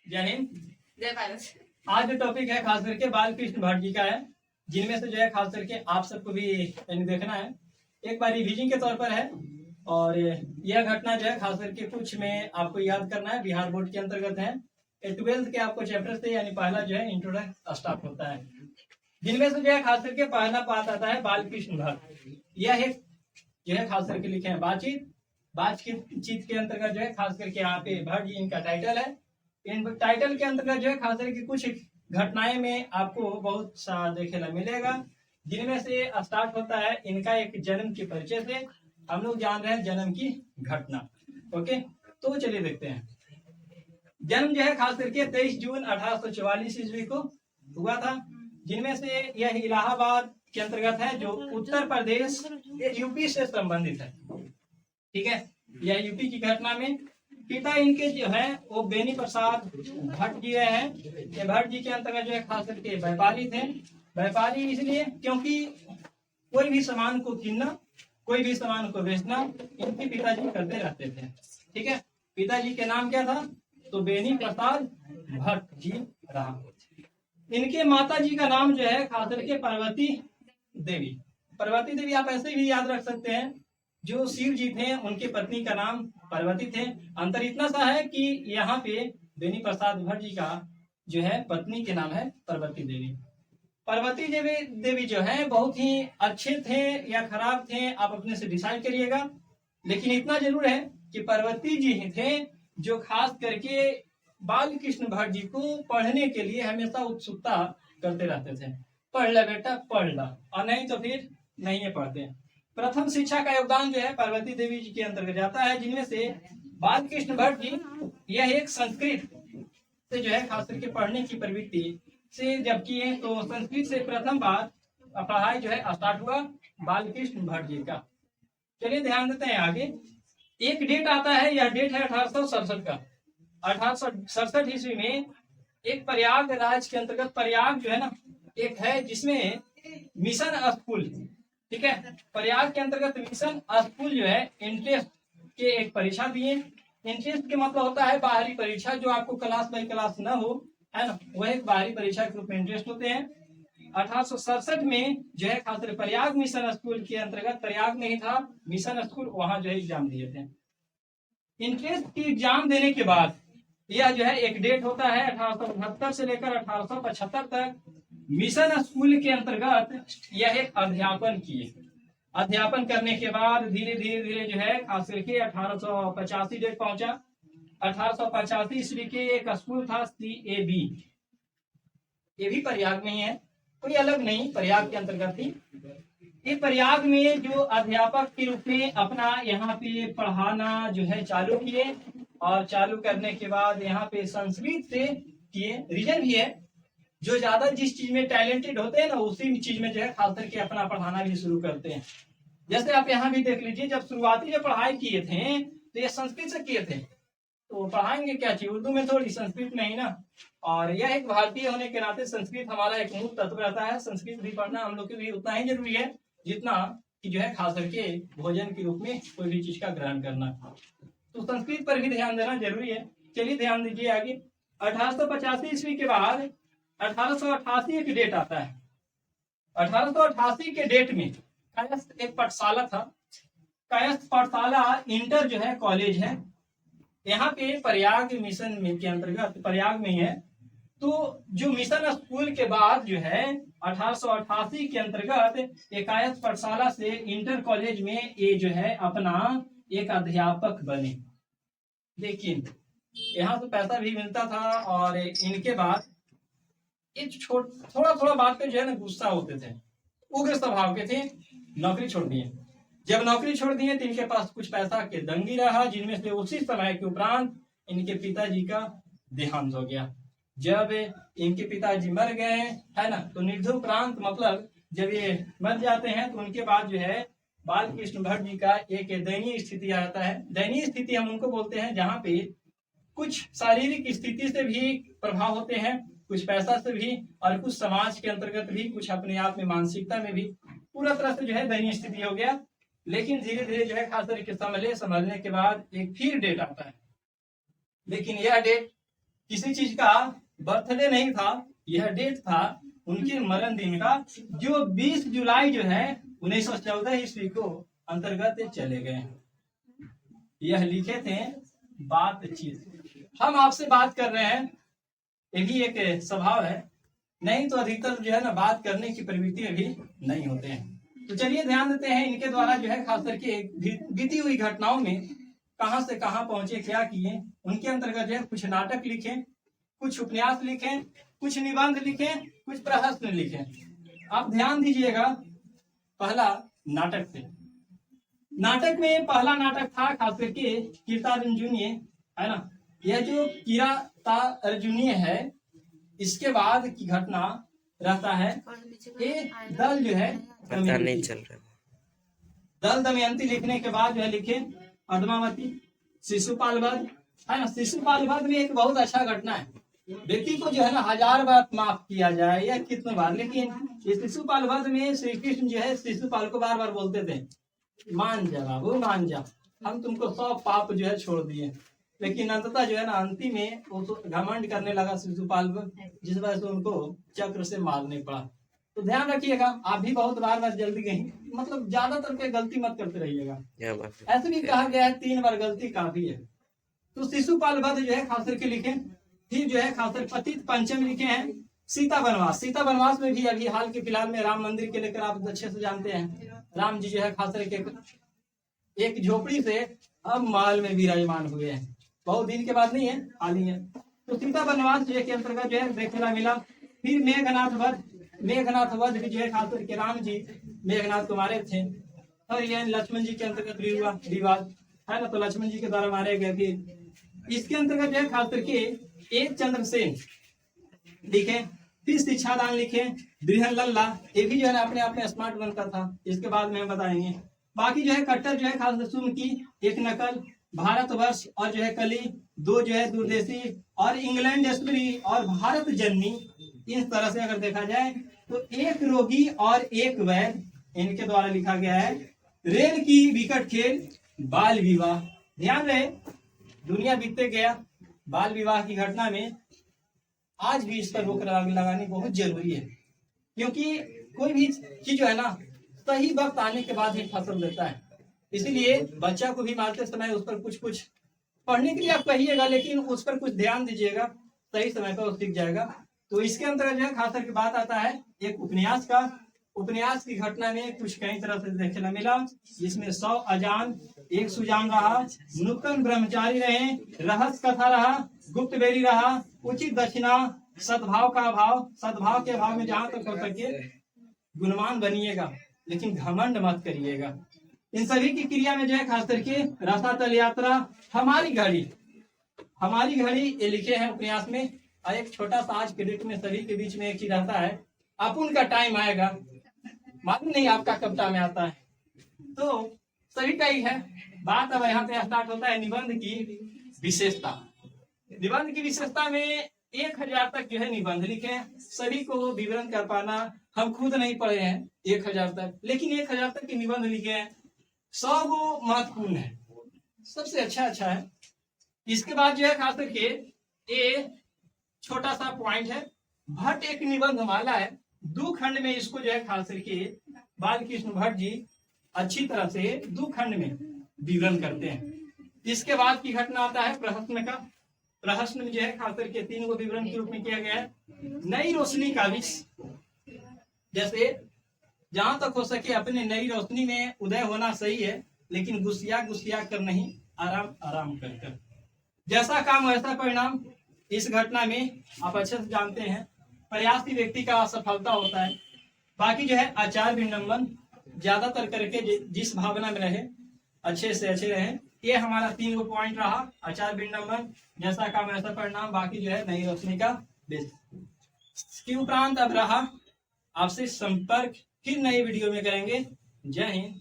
जय हिंद, जय भारत। आज जो टॉपिक है खास करके बालकृष्ण भट्ट जी का है, जिनमें से जो है खास करके आप सबको भी देखना है, एक बार रिवीजन के तौर पर है। और यह घटना जो है खास करके कुछ में आपको याद करना है, बिहार बोर्ड के अंतर्गत है। 12th के आपको चैप्टर से यानी पहला जो है इंट्रोडक्शन स्टार्ट होता है, जिनमें से जो है खास करके पहला बात आता है बालकृष्ण भट्ट। यह एक जो है खास करके लिखे हैं बातचीत के अंतर्गत जो है खास करके यहाँ पे भट्ट जी इनका टाइटल है। इन टाइटल के अंतर्गत जो है खास करके कुछ घटनाएं में आपको बहुत सा देखने मिलेगा, जिनमें से स्टार्ट होता है इनका एक जन्म के परिचय से। हम लोग जान रहे हैं जन्म की घटना। ओके, तो चलिए देखते हैं। जन्म जो है खास करके 23 जून 1844 ईस्वी को हुआ था, जिनमें से यह इलाहाबाद के अंतर्गत है, जो उत्तर प्रदेश यूपी से संबंधित है। ठीक है, यह यूपी की घटना में पिता इनके जो है वो बेनी प्रसाद भट्ट जी हैं। ये भट्ट जी के अंतर्गत जो है खास करके व्यापारी थे। व्यापारी इसलिए क्योंकि कोई भी सामान को कीनना, कोई भी सामान को बेचना इनके पिताजी करते रहते थे। ठीक है, पिताजी के नाम क्या था? तो बेनी प्रसाद भट्ट जी रहा। इनके माता जी का नाम जो है खास करके पार्वती देवी। पार्वती देवी आप ऐसे भी याद रख सकते हैं, जो शिव जी थे उनके पत्नी का नाम पार्वती थे। अंतर इतना सा है कि यहाँ पे बेनी प्रसाद भट्ट जी का जो है पत्नी के नाम है पार्वती देवी। पार्वती देवी जो है बहुत ही अच्छे थे या खराब थे, आप अपने से डिसाइड करिएगा। लेकिन इतना जरूर है कि पार्वती जी ही थे जो खास करके बालकृष्ण भट्ट जी को पढ़ने के लिए हमेशा उत्सुकता करते रहते थे। पढ़ ला बेटा पढ़ ला, और नहीं तो फिर नहीं है पढ़ते। प्रथम शिक्षा का योगदान जो है पार्वती देवी जी के अंतर्गत जाता है, जिनमें से बालकृष्ण भट्ट जी यह एक संस्कृत से जो है खास करके पढ़ने की प्रवृत्ति से जब किए, तो संस्कृत से प्रथम बार पढ़ाई जो है स्टार्ट हुआ बालकृष्ण भट्ट जी का। चलिए ध्यान देते हैं आगे। एक डेट आता है, यह डेट है 1867 का। 1867 ईस्वी में एक प्रयाग राज्य के अंतर्गत, प्रयाग जो है ना एक है जिसमें मिशन स्कूल, ठीक है, प्रयाग के अंतर्गत मिशन स्कूल जो है इंट्रेंस के एक परीक्षा दिए। इंट्रेंस के मतलब होता है बाहरी परीक्षा, जो आपको क्लास बाई क्लास न हो, है ना, वह एक बाहरी परीक्षा के रूप में इंटरेस्ट होते हैं। 1867 में जो है खासकर प्रयाग मिशन स्कूल के अंतर्गत, प्रयाग में ही था मिशन स्कूल, वहां जो है एग्जाम दिए थे। इंट्रेंस की एग्जाम देने के बाद यह जो है एक डेट होता है 1869 से लेकर 1875 तक मिशन स्कूल के अंतर्गत यह एक अध्यापन किए। अध्यापन करने के बाद धीरे धीरे जो है खास करके 1885 डेट पहुंचा। 1885 ईस्वी के एक स्कूल था CAB, ये भी प्रयाग में ही है, कोई अलग नहीं, प्रयाग के अंतर्गत ही। ये प्रयाग में जो अध्यापक के रूप में अपना यहाँ पे पढ़ाना जो है चालू किए, और चालू करने के बाद यहाँ पे संस्कृत से किए। रीजन भी है, जो ज्यादा जिस चीज में टैलेंटेड होते हैं ना, उसी चीज में जो है खास करके अपना पढ़ाना भी शुरू करते हैं। जैसे आप यहाँ भी देख लीजिए, जब शुरुआती जो पढ़ाई किए थे तो ये संस्कृत से किए थे, तो पढ़ाएंगे क्या चीज उर्दू में थोड़ी, संस्कृत में ही ना। और यह एक भारतीय होने के नाते संस्कृत हमारा एक मूल तत्व रहता है। संस्कृत भी पढ़ना हम लोग के लिए उतना ही जरूरी है जितना कि जो है खास करके भोजन के रूप में कोई भी चीज का ग्रहण करना, तो संस्कृत पर भी ध्यान देना जरूरी है। चलिए ध्यान दीजिए आगे। 1885 ईस्वी के बाद 1888 एक डेट आता है। 1888 के डेट में कायस्थ एक पाठशाला था। कायस्थ पाठशाला इंटर जो है कॉलेज है, यहाँ पे प्रयाग मिशन में के अंतर्गत प्रयाग में है। तो जो मिशन स्कूल के बाद जो है 1888 के अंतर्गत एक कायस्थ पाठशाला से इंटर कॉलेज में ये जो है अपना एक अध्यापक बने। लेकिन यहाँ से पैसा भी मिलता था, और इनके बाद ये थोड़ा थोड़ा बात पे जो है ना गुस्सा होते थे, उग्र स्वभाव के थे। नौकरी छोड़ दिए। जब नौकरी छोड़ दिए तो इनके पास कुछ पैसा के दंगी रहा, जिनमें से उसी समय के उपरांत इनके पिताजी का देहांत हो गया। जब इनके पिताजी मर गए, है ना, तो निर्धुपरांत मतलब जब ये मर जाते हैं तो उनके बाद जो है बालकृष्ण भट्ट जी का एक दयनीय स्थिति आता है। दयनीय स्थिति हम उनको बोलते हैं जहाँ पे कुछ शारीरिक स्थिति से भी प्रभाव होते हैं, कुछ पैसा से भी, और कुछ समाज के अंतर्गत भी, कुछ अपने आप में मानसिकता में भी, पूरा तरह से जो है दयनीय स्थिति हो गया। लेकिन धीरे धीरे जो है खास तरीके से संभलने के बाद एक फिर डेट आता है। लेकिन यह डेट किसी चीज का बर्थडे नहीं था, यह डेट था उनके मरण दिन का, जो 20 जुलाई जो है 1914 ईस्वी को अंतर्गत चले गए। यह लिखे थे बातचीत। हम आपसे बात कर रहे हैं, यही एक स्वभाव है, नहीं तो अधिकतर जो है ना बात करने की प्रवृत्ति अभी नहीं होते हैं। तो चलिए ध्यान देते हैं इनके द्वारा जो है खास करके बीती हुई घटनाओं में कहां से कहां पहुंचे, क्या किए। उनके अंतर्गत जो है कुछ नाटक लिखे, कुछ उपन्यास लिखे, कुछ निबंध लिखे, कुछ प्रहसन लिखे। आप ध्यान दीजिएगा, पहला नाटक से। नाटक में पहला नाटक था खास करके कीर्तार्जुनीय, है ना। यह जो कीर्तार्जुनीय है, इसके बाद की घटना रहता है एक दल जो है नहीं चल रहा, दल दमयंती लिखने के बाद जो है लिखे पद्मावती, शिशुपाल वध, है ना। शिशुपाल वध में एक बहुत अच्छा घटना है। व्यक्ति को जो है ना 1000 बार माफ किया जाए या कितने बार, लेकिन इस शिशुपाल वध में श्री कृष्ण जो है शिशुपाल को बार बार बोलते थे, मान जा बाबू मान जा, हम तुमको 100 पाप जो है छोड़ दिए। लेकिन अंततः जो है ना अंतिम में वो तो घमंड करने लगा शिशुपाल को, जिस वजह से उनको चक्र से मारने पड़ा। तो ध्यान रखिएगा, आप भी बहुत बार जल्दी कहीं मतलब ज्यादातर पे गलती मत करते रहिएगा। ऐसे भी कहा गया है 3 बार गलती काफी है। तो शिशुपाल वध जो है खास करके लिखे। फिर जो है खास कर पतित पंचम लिखे हैं सीता वनवास। सीता वनवास में भी अभी हाल के फिलहाल में राम मंदिर के लेकर आप अच्छे से जानते हैं, राम जी जो है खास करके एक झोपड़ी से अब महल में विराजमान हुए हैं। बहुत दिन के बाद नहीं है, हाल ही है। तो सीता वनवास जो है के अंतर्गत जो है देखने मिला। फिर मेघनाथ वध। मेघनाथ वध भी जो है खास करके राम जी मेघनाथ को मारे थे, और यह लक्ष्मण जी के अंतर्गत भी हुआ विवाद, है ना। तो लक्ष्मण जी के द्वारा मारे गए। फिर इसके अंतर्गत जो है खास करके एक चंद्रसेन लिखे। फिर शिक्षादान लिखे, बृहन लल्ला, ये भी जो है अपने आप में स्मार्ट बनता था, इसके बाद में हम बताएंगे। बाकी जो है कट्टर जो है खास सुम की एक नकल, भारतवर्ष और जो है कली, 2 जो है दूरदेशी और इंग्लैंड एस्प्री और भारत जननी। इस तरह से अगर देखा जाए तो एक रोगी और एक वैद, इनके द्वारा लिखा गया है। रेल की विकट खेल, बाल विवाह। ध्यान रहे, दुनिया बीतते गया, बाल विवाह की घटना में आज भी इस पर रोक लगानी बहुत जरूरी है, क्योंकि कोई भी चीज जो है ना सही वक्त आने के बाद ही फसल देता है। इसीलिए बच्चा को भी मारते समय उस पर कुछ कुछ पढ़ने के लिए आप कहिएगा, लेकिन उस पर कुछ ध्यान दीजिएगा, सही समय पर वो सीख जाएगा। तो इसके अंतर्गत जो है खास करके बात आता है एक उपन्यास का। उपन्यास की घटना में कुछ कई तरह से देखने मिला, जिसमें 100 अजान, एक सुजान रहा, नूतन ब्रह्मचारी रहे, रहस्य कथा रहा, गुप्त बेरी रहा, उचित दक्षिणा, सद्भाव का अभाव। सद्भाव के अभाव में जहां तक हो सके गुणवान बनिएगा, लेकिन घमंड मत करिएगा। इन सभी की क्रिया में जो है खास करके रसातल यात्रा, हमारी घड़ी ये लिखे हैं उपन्यास में। और एक छोटा सा आज के डेट में सभी के बीच में एक चीज रहता है, अपुन का टाइम आएगा, मालूम नहीं आपका कब टाइम आता है। तो सभी का ही है बात। अब यहाँ पे स्टार्ट होता है निबंध की विशेषता। निबंध की विशेषता में 1000 तक जो है निबंध लिखे हैं। सभी को विवरण कर पाना हम खुद नहीं पढ़े हैं 1000 तक, लेकिन 1000 तक के निबंध लिखे हैं। 100 वो महत्वपूर्ण है, सबसे अच्छा है। इसके बाद जो है खास करके ये छोटा सा पॉइंट है, भट्ट एक निबंध माला है, 2 खंड में इसको जो है खास करके बाल कृष्ण भट्ट जी अच्छी तरह से 2 खंड में विवरण करते हैं। इसके बाद की घटना आता है प्रहसन का। प्रहसन में जो है खास करके 3 को विवरण के रूप में किया गया है। नई रोशनी का विष, जैसे जहां तक हो सके अपने नई रोशनी में उदय होना सही है, लेकिन गुस्सिया कर नहीं, आराम कर। जैसा काम वैसा परिणाम। इस घटना में आप अच्छे से जानते हैं प्रयासी व्यक्ति का असफलता होता है। बाकी जो है आचार विडंबन, ज्यादातर करके जिस भावना में रहे अच्छे से अच्छे रहे। ये हमारा 3 पॉइंट रहा, आचार विडंबन, जैसा काम ऐसा परिणाम, बाकी जो है नई रोशनी का बेस। इसके उपरांत अब रहा आपसे संपर्क, फिर नई वीडियो में करेंगे। जय हिंद।